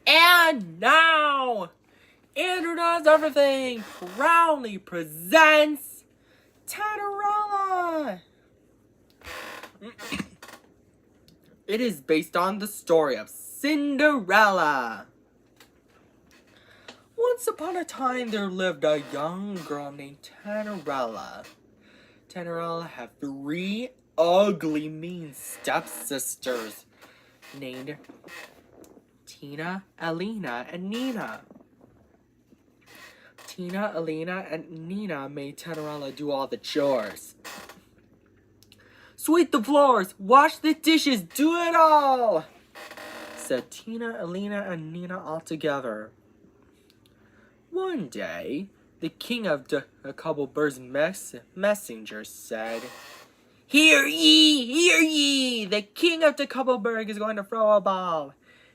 And now, Internet Everything proudly presents Tennerella. It is based on the story of Cinderella. Once upon a time, there lived a young girl named Tennerella. Tennerella had 3 ugly, mean stepsisters named Tina, Alina, and Nina. Tina, Alina, and Nina made Tennerella do all the chores. Sweep the floors, wash the dishes, do it all, said Tina, Alina, and Nina all together. One day, the king of the Cobblebird's messengers said, Hear ye! The king of the Cobbleberg is going to throw a ball,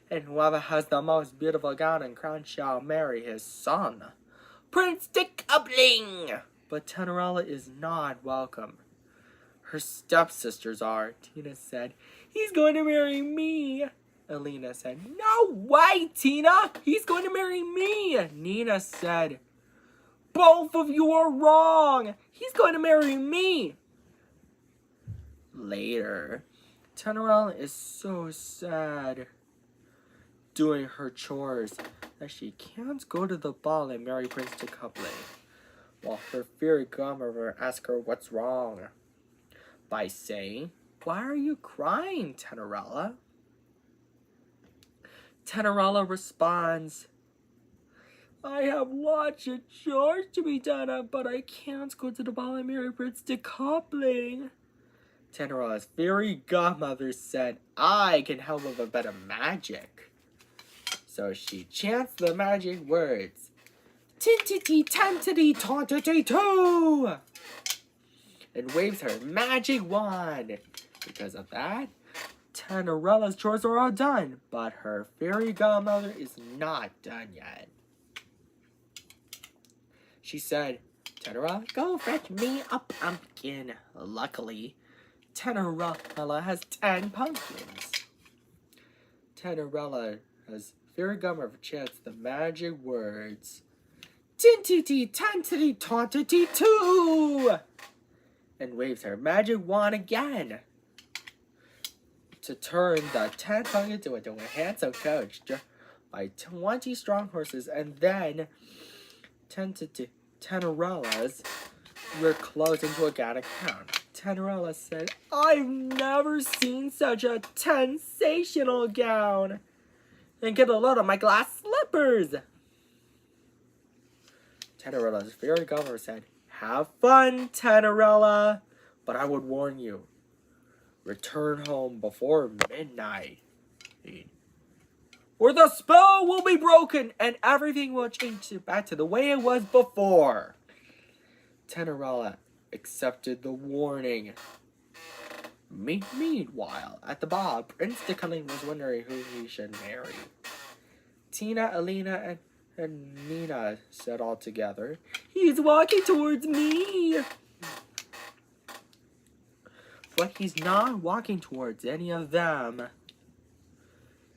and whoever has the most beautiful gown and crown shall marry his son, Prince Coupling. But Tennerella is not welcome. Her stepsisters are. Tina said, He's going to marry me. Alina said, No way, Tina! He's going to marry me! Nina said, Both of you are wrong! He's going to marry me! Later, Tennerella is so sad doing her chores that she can't go to the ball and marry Prince Coupling, while her fairy godmother asks her what's wrong by saying, Why are you crying, Tennerella? Tennerella responds, I have lots of chores to be done, but I can't go to the ball and marry Prince Coupling. Tennerella's fairy godmother said, I can help with a bit of magic. So she chants the magic words, Tintity tantity tantity too, and waves her magic wand. Because of that, Tennerella's chores are all done, but her fairy godmother is not done yet. She said, Tennerella, go fetch me a pumpkin. Luckily, Tennerella has 10 pumpkins. Tennerella's fairy godmother chants the magic words, Tintity tantity tantity too, and waves her magic wand again to turn the 10 pumpkins into a handsome coach by 20 strong horses, and then Tennerella's were closed into a gown. Tennerella said, I've never seen such a sensational gown. And get a load of my glass slippers. Tennerella's fairy godmother said, Have fun, Tennerella, but I would warn you, return home before midnight, or the spell will be broken and everything will change back to the way it was before. Tennerella accepted the warning. Meanwhile, at the ball, Prince Coupling was wondering who he should marry. Tina, Alina, and Nina said all together, He's walking towards me. But he's not walking towards any of them.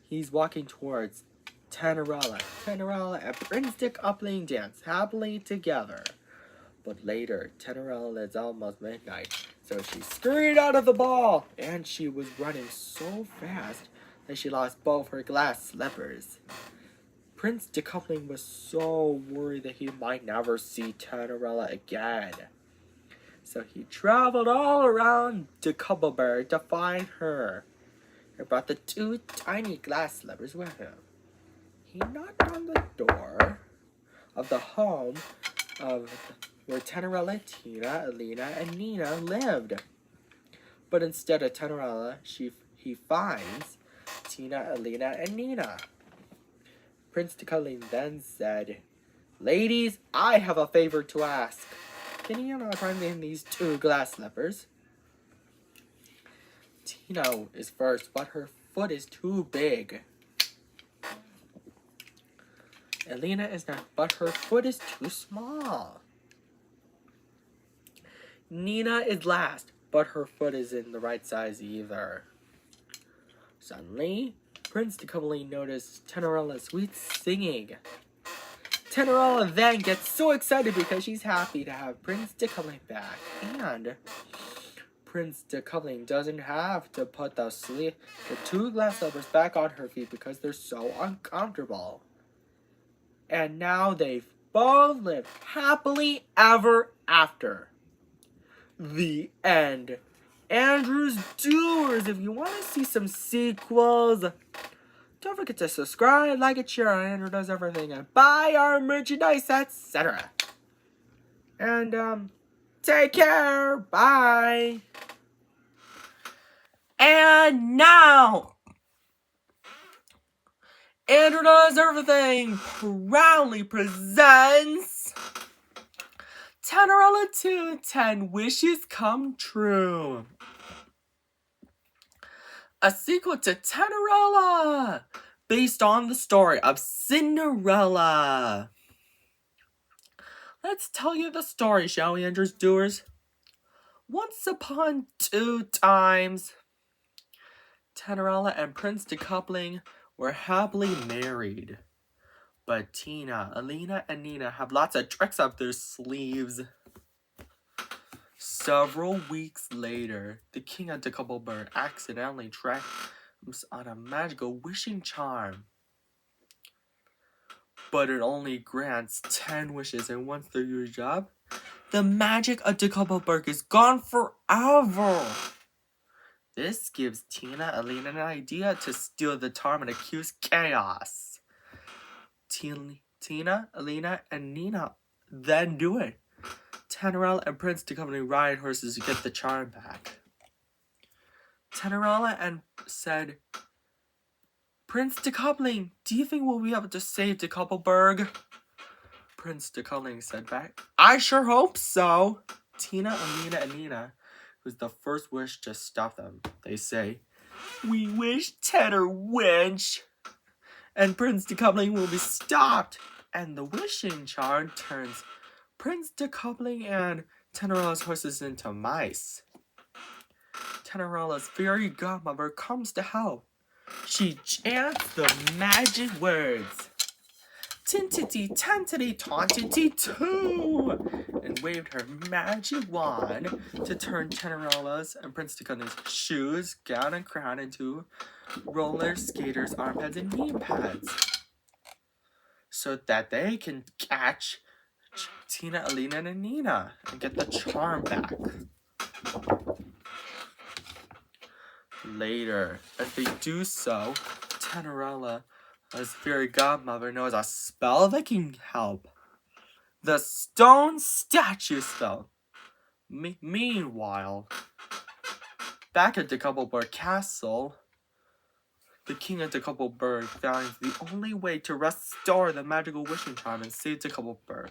He's walking towards Tennerella. Tennerella and Prince Coupling dance happily together. But later, Tennerella is almost midnight, so she scurried out of the ball, and she was running so fast that she lost both her glass slippers. Prince Coupling was so worried that he might never see Tennerella again. So he traveled all around the Cobbleberg to find her, and brought the 2 tiny glass slippers with him. He knocked on the door of the home of where Tennerella, Tina, Alina, and Nina lived. But instead of Tennerella, he finds Tina, Alina, and Nina. Prince Coupling then said, Ladies, I have a favor to ask. Can you not find me these 2 glass slippers? Tina is first, but her foot is too big. Alina is not, but her foot is too small. Nina is last, but her foot isn't the right size either. Suddenly, Prince Decoupley noticed Tennerella's sweet singing. Tennerella then gets so excited because she's happy to have Prince Decoupley back. And Prince Decoupley doesn't have to put the two glass slippers back on her feet because they're so uncomfortable. And now they've both lived happily ever after. The end. Andrew's Doers. If you want to see some sequels, don't forget to subscribe, like, and share on Andrew Does Everything, and buy our merchandise, etc. And, take care. Bye. And now, Andrew Does Everything proudly presents Tennerella 2, 10 Wishes Come True. A sequel to Tennerella, based on the story of Cinderella. Let's tell you the story, shall we, Andrew's Doers? Once upon 2 times, Tennerella and Prince Decoupley were happily married. But Tina, Alina, and Nina have lots of tricks up their sleeves. Several weeks later, the king of Decoupley accidentally tries on a magical wishing charm. But it only grants 10 wishes, and once they do the job, the magic of Decoupley is gone forever. This gives Tina, Alina, an idea to steal the charm and accuse chaos. Tina, Alina, and Nina then do it. Tennerella and Prince Decoupley ride horses to get the charm back. Tennerella said, Prince Decoupley, do you think we'll be able to save Decoupley? Prince Decoupley said back, I sure hope so. Tina, Alina, and Nina, who's the first wish to stop them. They say, we wish Tenner winch. And Prince Decoupley will be stopped. And the wishing charm turns Prince Decoupley and Tennerella's horses into mice. Tennerella's fairy godmother comes to help. She chants the magic words, tintity, tantity, tauntity, too, and waved her magic wand to turn Tennerella's and Prince Decoupley's shoes, gown, and crown into roller skaters, arm pads, and knee pads, so that they can catch Tina, Alina, and Nina and get the charm back. Later, as they do so, Tennerella, as fairy godmother, knows a spell that can help. The stone statue spell. Meanwhile, back at Decoupley Castle, the king of Decoupley finds the only way to restore the magical wishing charm and save Decoupley.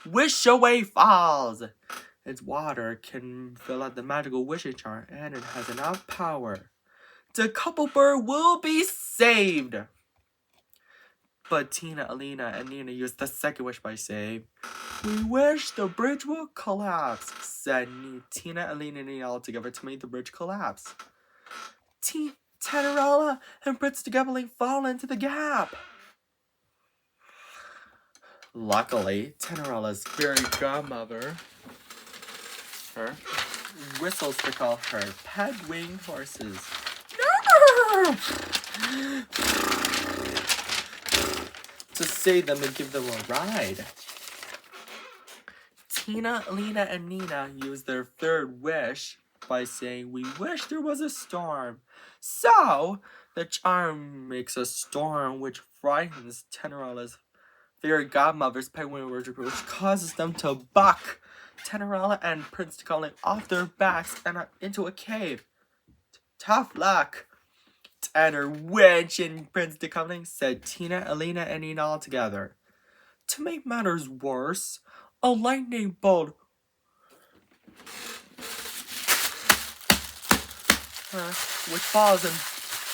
Wish Away Falls! Its water can fill out the magical wishing charm, and it has enough power. Decoupley will be saved! But Tina, Alina, and Nina use the second wish by saying, we wish the bridge will collapse, said Tina, Alina, and Nina all together to make the bridge collapse. Tennerella and Prince Decoupley fall into the gap. Luckily, Tennerella's fairy godmother whistles to call her pet winged horses to save them and give them a ride. Tina, Alina, and Nina use their third wish by saying, we wish there was a storm. So, the charm makes a storm which frightens Tennerella's fairy godmother's penguin worshiper, which causes them to buck Tennerella and Prince Decoupley off their backs and into a cave. Tough luck, Tenner Winch and Prince Decoupley, said Tina, Alina, and Nina all together. To make matters worse, a lightning bolt which falls and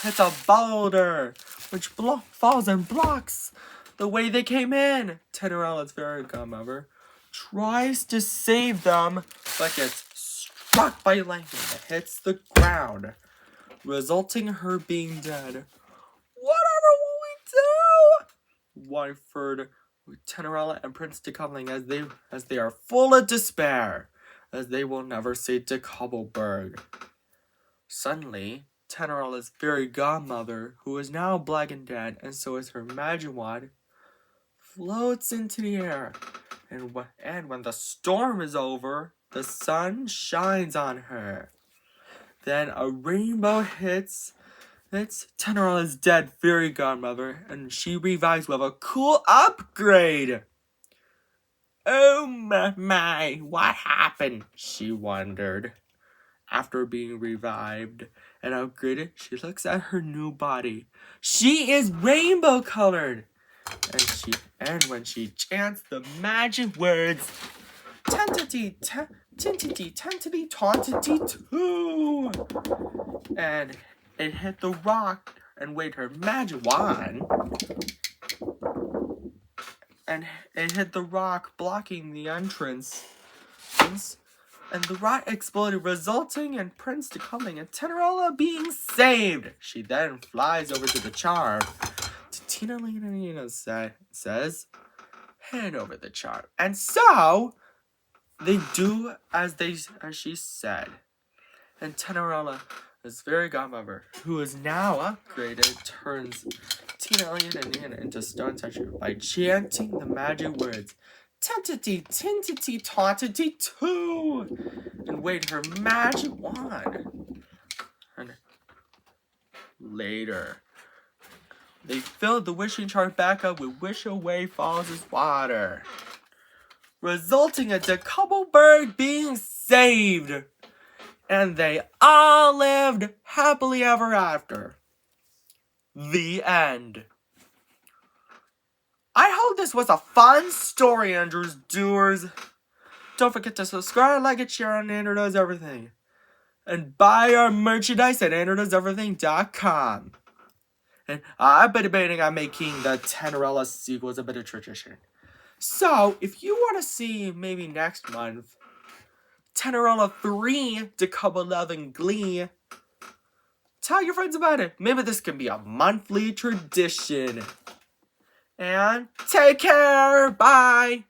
hits a boulder, which falls and blocks the way they came in. Tennerella's fairy godmother tries to save them, but gets struck by lightning that hits the ground, resulting in her being dead. Wyford, Tennerella, and Prince Decoupling as they are full of despair, as they will never see De Cobbleberg. Suddenly, Tennerella's fairy godmother, who is now black and dead, and so is her magic wand, floats into the air. And when the storm is over, the sun shines on her. Then a rainbow hits Tennerella's dead fairy godmother, and she revives with a cool upgrade. Oh my, what happened? She wondered. After being revived and upgraded, she looks at her new body. She is rainbow colored. And when she chants the magic words, tentity, tentity, tentity, tauntity, too. And it hit the rock and waved her magic wand. And it hit the rock, blocking the entrance. And the rock exploded, resulting in Prince Decoupling and Tennerella being saved. She then flies over to the charm. Tina says, hand over the charm. And so, they do as she said. And Tennerella, his fairy godmother, who is now upgraded, turns Tina and Nina into stone statue by chanting the magic words, tentity, tentity, tauntity, too, and waved her magic wand. And later, they filled the wishing jar back up with Wish Away Falls' water, resulting in De Cobbleberg being saved. And they all lived happily ever after. The end. I hope this was a fun story, Andrews Doers. Don't forget to subscribe, like, and share on Andrew Does Everything. And buy our merchandise at andrewdoeseverything.com. And I've been debating on making the Tennerella sequels a bit of tradition. So, if you want to see maybe next month, Tennerella 3, De Cobbleloving Glee, tell your friends about it. Maybe this can be a monthly tradition. And take care. Bye.